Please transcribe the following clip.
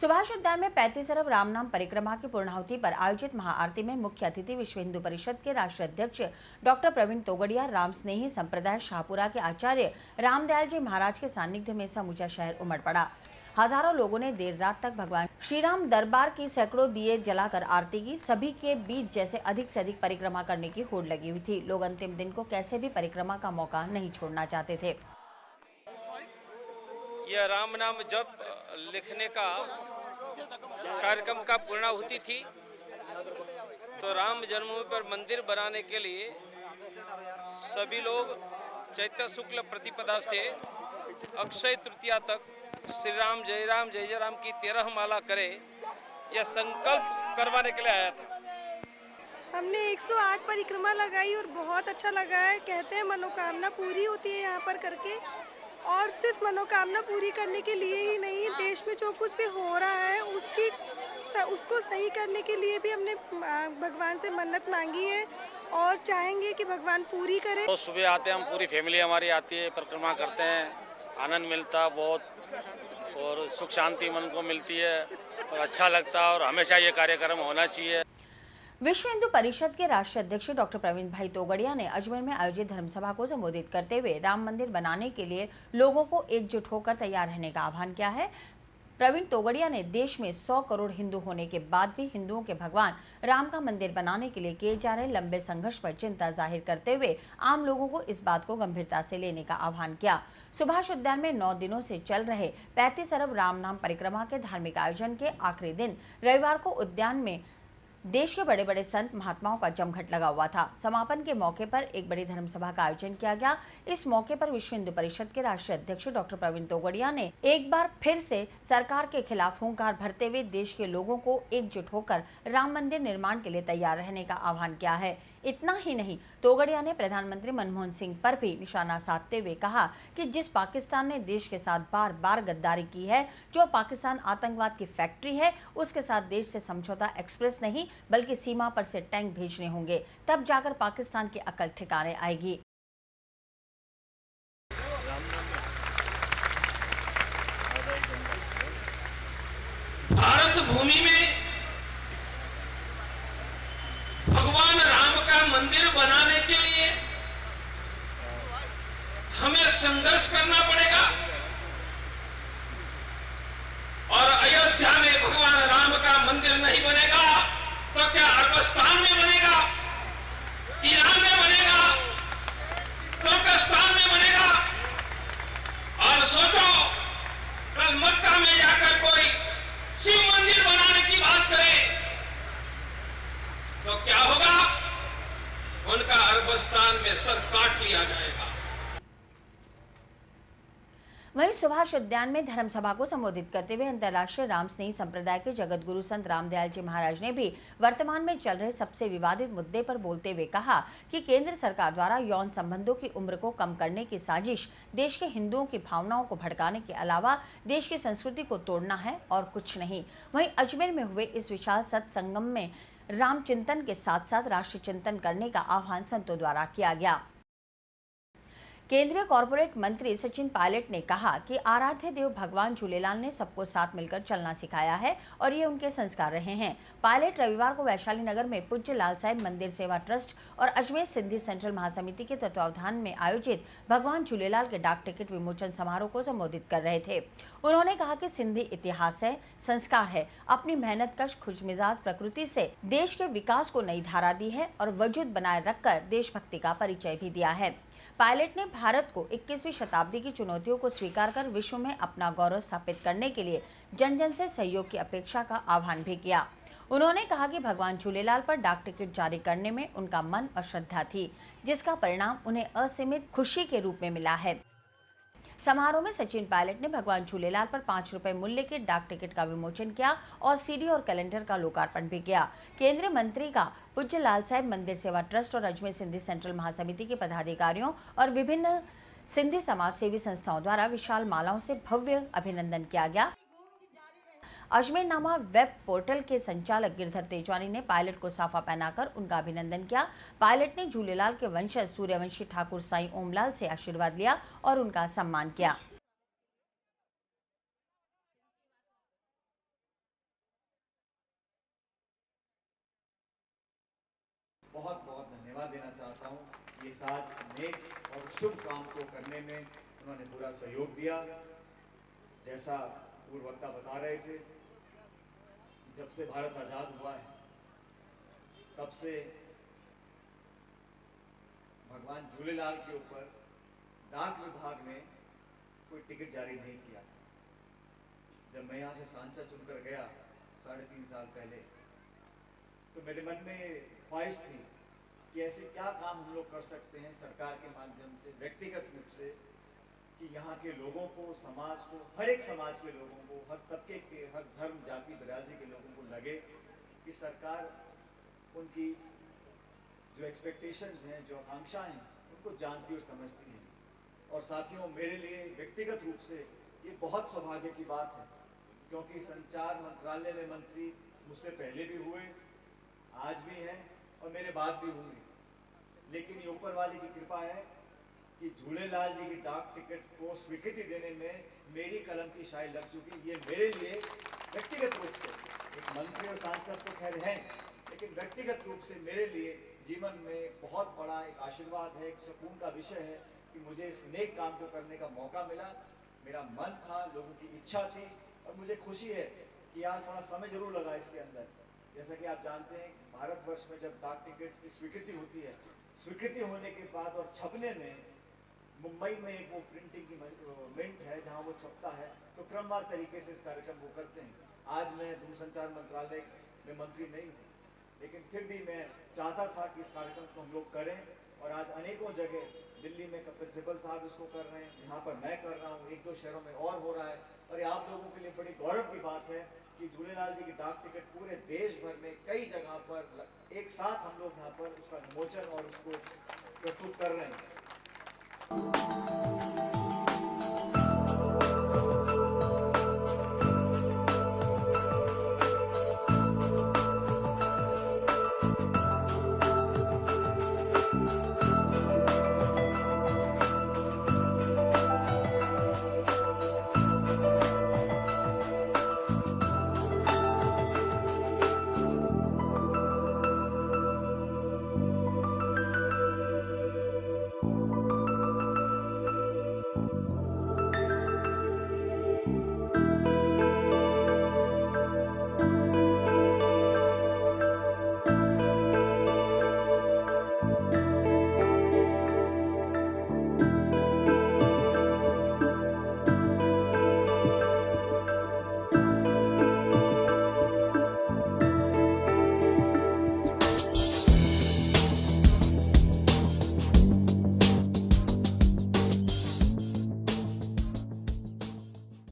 सुभाष उद्यान में 35 अरब राम नाम परिक्रमा की पूर्णाहुति पर आयोजित महाआरती में मुख्य अतिथि विश्व हिंदू परिषद के राष्ट्रीय अध्यक्ष डॉक्टर प्रवीण तोगड़िया, राम स्नेही संप्रदाय शाहपुरा के आचार्य रामदयाल जी महाराज के सानिध्य में समूचा शहर उमड़ पड़ा। हजारों लोगों ने देर रात तक भगवान श्री राम दरबार की सैकड़ों दिए जलाकर आरती की। सभी के बीच जैसे अधिक से अधिक परिक्रमा करने की होड़ लगी हुई थी। लोग अंतिम दिन को कैसे भी परिक्रमा का मौका नहीं छोड़ना चाहते थे। यह राम नाम जप लिखने का कार्यक्रम का पूर्णाहुति थी। तो राम जन्मभूमि पर मंदिर बनाने के लिए सभी लोग चैत्र शुक्ल प्रतिपदा से अक्षय तृतीया तक श्री राम जय राम की 13 माला करे, यह संकल्प करवाने के लिए आया था। हमने 108 परिक्रमा लगाई और बहुत अच्छा लगा है। कहते हैं मनोकामना पूरी होती है यहाँ पर करके, और सिर्फ मनोकामना पूरी करने के लिए ही नहीं, देश में जो कुछ भी हो रहा है उसको सही करने के लिए भी हमने भगवान से मन्नत मांगी है और चाहेंगे कि भगवान पूरी करें। तो सुबह आते हैं, हम पूरी फैमिली हमारी आती है, परिक्रमा करते हैं, आनंद मिलता है बहुत और सुख शांति मन को मिलती है और अच्छा लगता है और हमेशा ये कार्यक्रम होना चाहिए। विश्व हिंदू परिषद के राष्ट्रीय अध्यक्ष डॉक्टर प्रवीण भाई तोगड़िया ने अजमेर में आयोजित धर्मसभा को संबोधित करते हुए राम मंदिर बनाने के लिए लोगों को एकजुट होकर तैयार रहने का आह्वान किया है। प्रवीण तोगड़िया ने देश में 100 करोड़ हिंदू होने के बाद भी हिंदुओं के भगवान राम का मंदिर बनाने के लिए किए जा रहे लंबे संघर्ष पर चिंता जाहिर करते हुए आम लोगों को इस बात को गंभीरता से लेने का आह्वान किया। सुभाष उद्यान में 9 दिनों से चल रहे 35 अरब राम नाम परिक्रमा के धार्मिक आयोजन के आखिरी दिन रविवार को उद्यान में देश के बड़े बड़े संत महात्माओं का जमघट लगा हुआ था। समापन के मौके पर एक बड़ी धर्मसभा का आयोजन किया गया। इस मौके पर विश्व हिंदू परिषद के राष्ट्रीय अध्यक्ष डॉक्टर प्रवीण तोगड़िया ने एक बार फिर से सरकार के खिलाफ हुंकार भरते हुए देश के लोगों को एकजुट होकर राम मंदिर निर्माण के लिए तैयार रहने का आह्वान किया है। इतना ही नहीं, तोगड़िया ने प्रधानमंत्री मनमोहन सिंह पर भी निशाना साधते हुए कहा कि जिस पाकिस्तान ने देश के साथ बार बार गद्दारी की है, जो पाकिस्तान आतंकवाद की फैक्ट्री है, उसके साथ देश से समझौता एक्सप्रेस नहीं बल्कि सीमा पर से टैंक भेजने होंगे, तब जाकर पाकिस्तान की अकल ठिकाने आएगी। भारत भूमि में भगवान राम का मंदिर बनाने के लिए हमें संघर्ष करना पड़ेगा और अयोध्या में भगवान राम का मंदिर नहीं बनेगा तो क्या अरबस्तान में बनेगा, ईरान में बनेगा, तुर्कस्तान में बनेगा? और सोचो, कल मक्का में जाकर कोई शिव मंदिर बनाने की बात करे तो क्या होगा? उनका अरबस्तान में सर काट लिया जाएगा। वहीं सुभाष उद्यान में धर्मसभा को संबोधित करते हुए अंतर्राष्ट्रीय राम स्नेही संप्रदाय के जगत गुरु संत रामदयाल जी महाराज ने भी वर्तमान में चल रहे सबसे विवादित मुद्दे पर बोलते हुए कहा कि केंद्र सरकार द्वारा यौन संबंधों की उम्र को कम करने की साजिश देश के हिंदुओं की भावनाओं को भड़काने के अलावा देश की संस्कृति को तोड़ना है और कुछ नहीं। वहीं अजमेर में हुए इस विशाल सत्संगम में राम चिंतन के साथ साथ राष्ट्र चिंतन करने का आह्वान संतों द्वारा किया गया। केंद्रीय कॉर्पोरेट मंत्री सचिन पायलट ने कहा कि आराध्य देव भगवान झूलेलाल ने सबको साथ मिलकर चलना सिखाया है और ये उनके संस्कार रहे हैं। पायलट रविवार को वैशाली नगर में पूज्य लाल साहब मंदिर सेवा ट्रस्ट और अजमेर सिंधी सेंट्रल महासमिति के तत्वावधान में आयोजित भगवान झूलेलाल के डाक टिकट विमोचन समारोह को संबोधित कर रहे थे। उन्होंने कहा कि सिंधी इतिहास है, संस्कार है, अपनी मेहनत कश खुशमिजाज प्रकृति से देश के विकास को नई धारा दी है और वजूद बनाए रखकर देशभक्ति का परिचय भी दिया है। पायलट ने भारत को 21वीं शताब्दी की चुनौतियों को स्वीकार कर विश्व में अपना गौरव स्थापित करने के लिए जन जन से सहयोग की अपेक्षा का आह्वान भी किया। उन्होंने कहा कि भगवान झूलेलाल पर डाक टिकट जारी करने में उनका मन और श्रद्धा थी, जिसका परिणाम उन्हें असीमित खुशी के रूप में मिला है। समारोह में सचिन पायलट ने भगवान झूलेलाल पर 5 रुपए मूल्य के डाक टिकट का विमोचन किया और सीडी और कैलेंडर का लोकार्पण भी किया। केंद्रीय मंत्री का पूज्य लाल साहब मंदिर सेवा ट्रस्ट और अजमेर सिंधी सेंट्रल महासमिति के पदाधिकारियों और विभिन्न सिंधी समाज सेवी संस्थाओं द्वारा विशाल मालाओं से भव्य अभिनंदन किया गया। अजमेरनामा वेब पोर्टल के संचालक गिरधर तेजवानी ने पायलट को साफा पहनाकर उनका अभिनंदन किया। पायलट ने झूलेलाल के वंशज सूर्यवंशी ठाकुर साईं ओमलाल से आशीर्वाद लिया और उनका सम्मान किया। बहुत बहुत धन्यवाद देना चाहता हूँ। ये साज नेक और शुभ काम को करने में उन्होंने पूरा सहयोग दिया। जैसा पूर्व वक्ता बता रहे थे, जब से भारत आज़ाद हुआ है तब से भगवान झूलेलाल के ऊपर डाक विभाग ने कोई टिकट जारी नहीं किया था। जब मैं यहाँ से सांसद चुनकर गया 3.5 साल पहले, तो मेरे मन में ख्वाहिश थी कि ऐसे क्या काम हम लोग कर सकते हैं सरकार के माध्यम से, व्यक्तिगत रूप से, कि यहाँ के लोगों को, समाज को, हर एक समाज के लोगों को, हर तबके के, हर धर्म जाति बिरादरी के लोगों को लगे कि सरकार उनकी जो एक्सपेक्टेशंस हैं, जो आकांक्षाएं हैं, उनको जानती और समझती है। और साथियों, मेरे लिए व्यक्तिगत रूप से ये बहुत सौभाग्य की बात है, क्योंकि संचार मंत्रालय में मंत्री मुझसे पहले भी हुए, आज भी हैं और मेरे बाद भी होंगे। लेकिन ये ऊपर वाले की कृपा है कि झूलेलाल जी की डाक टिकट को स्वीकृति देने में मेरी कलम की शाई लग चुकी। ये मेरे लिए व्यक्तिगत रूप से, एक मंत्री और सांसद तो खैर हैं, लेकिन व्यक्तिगत रूप से मेरे लिए जीवन में बहुत बड़ा एक आशीर्वाद है, एक सुकून का विषय है कि मुझे इस नेक काम को करने का मौका मिला। मेरा मन था, लोगों की इच्छा थी, और मुझे खुशी है कि आज थोड़ा समय जरूर लगा इसके अंदर। जैसा कि आप जानते हैं, भारतवर्ष में जब डाक टिकट की स्वीकृति होती है, स्वीकृति होने के बाद और छपने में, मुंबई में एक वो प्रिंटिंग की मिंट है जहाँ वो छपता है, तो क्रमवार तरीके से इस कार्यक्रम को करते हैं। आज मैं दूरसंचार मंत्रालय में मंत्री नहीं हूँ, लेकिन फिर भी मैं चाहता था कि इस कार्यक्रम को हम लोग करें, और आज अनेकों जगह, दिल्ली में कपिल सिब्बल साहब इसको कर रहे हैं, यहाँ पर मैं कर रहा हूँ, 1-2 शहरों में और हो रहा है। और ये आप लोगों के लिए बड़ी गौरव की बात है कि झूलेलाल जी की डाक टिकट पूरे देश भर में कई जगह पर एक साथ हम लोग यहाँ पर उसका विमोचन और उसको प्रस्तुत कर रहे हैं।